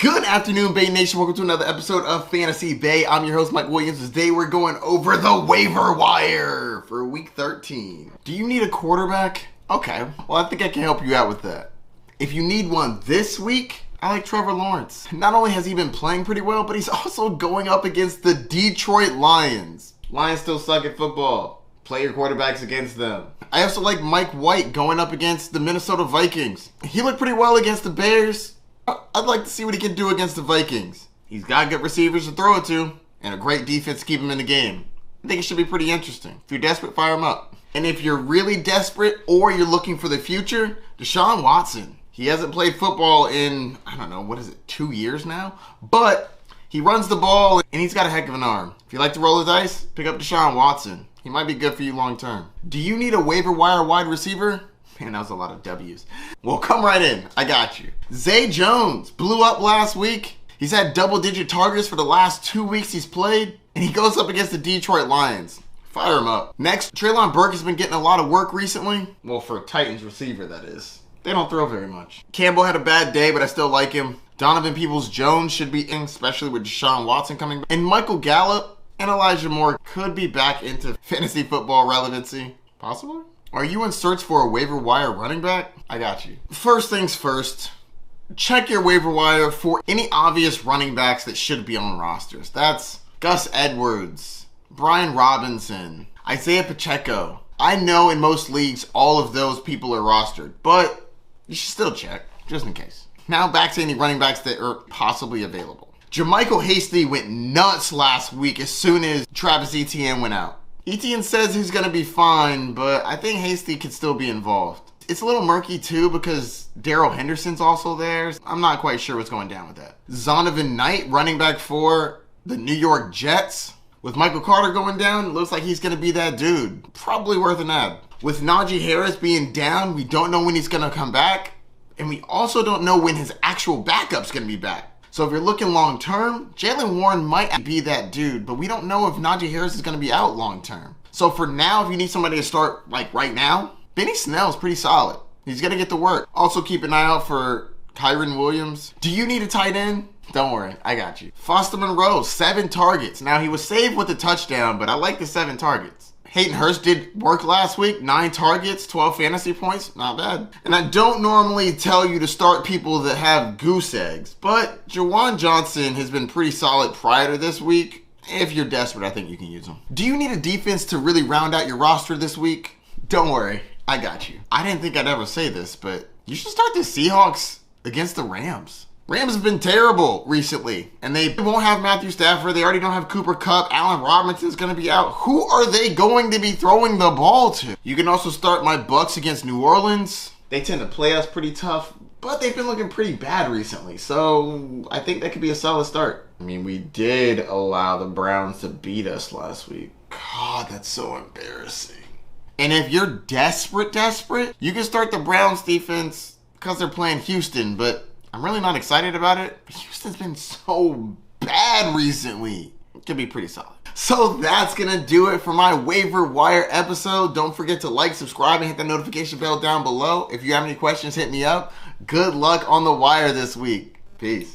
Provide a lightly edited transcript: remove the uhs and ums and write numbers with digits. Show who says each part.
Speaker 1: Good afternoon, Bay Nation. Welcome to another episode of Fantasy Bay. I'm your host, Mike Williams. Today we're going over the waiver wire for week 13. Do you need a quarterback? Okay, well, I think I can help you out with that. If you need one this week, I like Trevor Lawrence. Not only has he been playing pretty well, but he's also going up against the Detroit Lions. Lions still suck at football. Play your quarterbacks against them. I also like Mike White going up against the Minnesota Vikings. He looked pretty well against the Bears. I'd like to see what he can do against the Vikings. He's got good receivers to throw it to and a great defense to keep him in the game. I think it should be pretty interesting. If you're desperate, fire him up. And if you're really desperate or you're looking for the future, Deshaun Watson. He hasn't played football in, 2 years now? But he runs the ball and he's got a heck of an arm. If you like to roll the dice, pick up Deshaun Watson. He might be good for you long term. Do you need a waiver wire wide receiver? Man, that was a lot of W's. Well, come right in. I got you. Zay Jones blew up last week. He's had double-digit targets for the last 2 weeks he's played, and he goes up against the Detroit Lions. Fire him up. Next, Treylon Burke has been getting a lot of work recently. Well, for a Titans receiver, that is. They don't throw very much. Campbell had a bad day, but I still like him. Donovan Peoples-Jones should be in, especially with Deshaun Watson coming back. And Michael Gallup and Elijah Moore could be back into fantasy football relevancy. Possibly? Are you in search for a waiver wire running back? I got you. First things first, check your waiver wire for any obvious running backs that should be on rosters. That's Gus Edwards, Brian Robinson, Isaiah Pacheco. I know in most leagues all of those people are rostered, but you should still check, just in case. Now back to any running backs that are possibly available. Jermichael Hasty went nuts last week as soon as Travis Etienne went out. Etienne says he's going to be fine, but I think Hasty could still be involved. It's a little murky too because Darrell Henderson's also there. I'm not quite sure what's going down with that. Zonovan Knight, running back for the New York Jets. With Michael Carter going down, it looks like he's going to be that dude. Probably worth an ad. With Najee Harris being down, we don't know when he's going to come back. And we also don't know when his actual backup's going to be back. So if you're looking long term, Jaylen Warren might be that dude, but we don't know if Najee Harris is going to be out long term. So for now, if you need somebody to start like right now, Benny Snell's pretty solid. He's going to get to work. Also keep an eye out for Kyren Williams. Do you need a tight end? Don't worry, I got you. Foster Monroe, 7 targets. Now he was saved with a touchdown, but I like the 7 targets. Hayden Hurst did work last week, 9 targets, 12 fantasy points, not bad. And I don't normally tell you to start people that have goose eggs, but Jawan Johnson has been pretty solid prior to this week. If you're desperate, I think you can use him. Do you need a defense to really round out your roster this week? Don't worry, I got you. I didn't think I'd ever say this, but you should start the Seahawks against the Rams. Rams have been terrible recently, and they won't have Matthew Stafford. They already don't have Cooper Kupp. Allen Robinson's going to be out. Who are they going to be throwing the ball to? You can also start my Bucks against New Orleans. They tend to play us pretty tough, but they've been looking pretty bad recently, so I think that could be a solid start. I mean, we did allow the Browns to beat us last week. God, that's so embarrassing. And if you're desperate, you can start the Browns defense because they're playing Houston, but I'm really not excited about it. Houston's been so bad recently. It could be pretty solid. So that's going to do it for my waiver wire episode. Don't forget to like, subscribe, and hit the notification bell down below. If you have any questions, hit me up. Good luck on the wire this week. Peace.